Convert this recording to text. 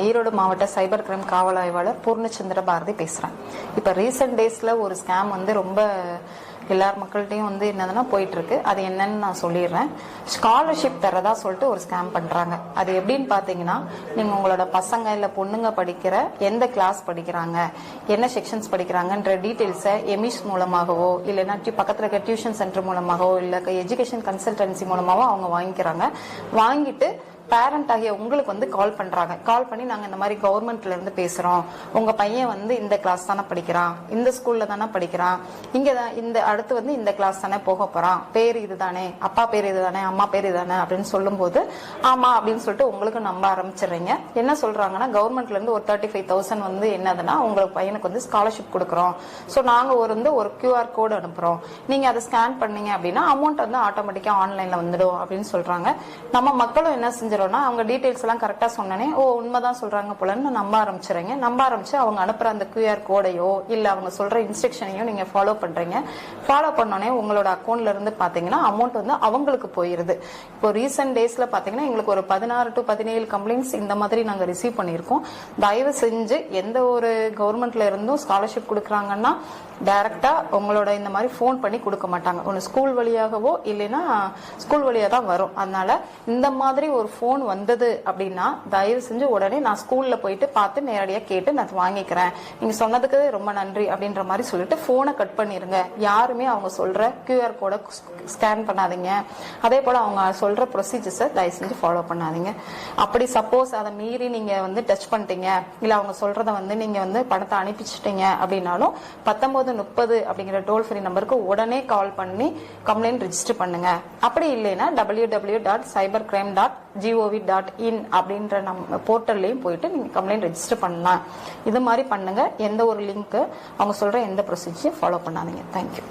ஈரோடு மாவட்ட cyber crime காவல் ஆய்வாளர் பூர்ணச்சந்திர பாரதி பேசுறேன். இப்ப ரீசெண்ட் டேஸ்ல ஒரு ஸ்கேம் ரொம்ப எல்லார் மக்கள்கிட்டையும் என்னதுன்னா போயிட்டு இருக்கு. அது என்னன்னு நான் சொல்லிடுறேன். ஸ்காலர்ஷிப் தரதா சொல்லிட்டு ஒரு ஸ்கேம் பண்றாங்க. அது எப்படின்னு பாத்தீங்கன்னா, நீங்க உங்களோட பசங்க இல்ல பொண்ணுங்க படிக்கிற எந்த கிளாஸ் படிக்கிறாங்க, என்ன செக்ஷன்ஸ் படிக்கிறாங்கன்ற டீடைல்ஸை எமிஸ் மூலமாகவோ இல்லைன்னா பக்கத்துல இருக்க டியூஷன் சென்டர் மூலமாகவோ இல்ல எஜுகேஷன் கன்சல்டன்சி மூலமாகவோ அவங்க வாங்கிக்கிறாங்க. வாங்கிட்டு பேரண்ட் ஆகிய உங்களுக்கு கால் பண்றாங்க. கால் பண்ணி நாங்க இந்த மாதிரி கவர்மெண்ட்ல இருந்து பேசுறோம், உங்க பையன் இந்த கிளாஸ் தானே படிக்கிறான், இந்த ஸ்கூல்ல தானே படிக்கிறான், இங்கதான் இந்த அடுத்து இந்த கிளாஸ் தானே போக போறான், பேர் இதுதானே, அப்பா பேர் இதுதானே, அம்மா பேர் இதுதானே அப்படின்னு சொல்லும் போது ஆமா அப்படின்னு சொல்லிட்டு உங்களுக்கு நம்ப ஆரம்பிச்சிடுறீங்க. என்ன சொல்றாங்கன்னா, கவர்மெண்ட்ல இருந்து ஒரு 35,000 என்னதுன்னா உங்களுக்கு பையனுக்கு ஸ்காலர்ஷிப் கொடுக்குறோம். ஸோ நாங்க ஒரு QR கோடு அனுப்புறோம், நீங்க அதை ஸ்கேன் பண்ணீங்க அப்படின்னா அமௌண்ட் ஆட்டோமேட்டிக்கா ஆன்லைன்ல வந்துடும் அப்படின்னு சொல்றாங்க. நம்ம மக்களும் என்ன செஞ்சிடும், அவங்க டீடைல்ஸ் எல்லாம் கரெக்டா சொன்னனே, ஓ உண்மைதான் சொல்றாங்க போலன்னு நம்ப ஆரம்பிச்சுறீங்க. நம்ப ஆரம்பிச்சு அவங்க அனுப்புற அந்த QR கோடையோ இல்ல அவங்க சொல்ற இன்ஸ்ட்ரக்ஷனையோ நீங்க ஃபாலோ பண்றீங்க. ஃபாலோ பண்ணோடனே உங்களோட அக்கௌண்ட்ல இருந்து பாத்தீங்கன்னா அமௌண்ட் அவங்களுக்கு போயிருது. இப்போ ரீசெண்ட் டேஸ்ல பாத்தீங்கன்னா எங்களுக்கு ஒரு 16 to 17 கம்ப்ளைண்ட்ஸ் இந்த மாதிரி நாங்க ரிசீவ் பண்ணியிருக்கோம். தயவு செஞ்சு எந்த ஒரு கவர்மெண்ட்ல இருந்தும் ஸ்காலர்ஷிப் கொடுக்குறாங்கன்னா டைரக்டா உங்களோட இந்த மாதிரி போன் பண்ணி கொடுக்க மாட்டாங்க. ஒன்னு ஸ்கூல் வழியாகவோ இல்லைன்னா ஸ்கூல் வழியா தான் வரும். அதனால இந்த மாதிரி ஒரு போன் வந்தது அப்படின்னா தயவு செஞ்சு உடனே நான் ஸ்கூல்ல போயிட்டு பார்த்து நேரடியா கேட்டு நான் வாங்கிக்கிறேன், நீங்க சொன்னதுக்கு ரொம்ப நன்றி அப்படின்ற மாதிரி சொல்லிட்டு போனை கட் பண்ணிருங்க. யாருமே அவங்க சொல்ற QR கோட ஸ்கேன் பண்ணாதீங்க. அதே போல அவங்க சொல்ற ப்ரொசீஜர்ஸை தயவு செஞ்சு ஃபாலோ பண்ணாதீங்க. அப்படி சப்போஸ் அதை மீறி நீங்க டச் பண்ணிட்டீங்க இல்ல அவங்க சொல்றத நீங்க பணத்தை அனுப்பிச்சிட்டீங்க அப்படின்னாலும் 1930 அப்படிங்கிற டோல் ஃப்ரீ நம்பருக்கு உடனே கால் பண்ணி கம்ப்ளைண்ட் ரெஜிஸ்டர் பண்ணுங்க. அப்படி இல்லைன்னா www.cybercrime.gov.in அப்படின்ற நம்ம போர்ட்டல்லையும் போயிட்டு நீங்க கம்ப்ளைண்ட் ரெஜிஸ்டர் பண்ணலாம். இது மாதிரி பண்ணுங்க. எந்த ஒரு லிங்க் அவங்க சொல்ற எந்த ப்ரொசீஜரையும் ஃபாலோ பண்ணாதீங்க. தேங்க்யூ.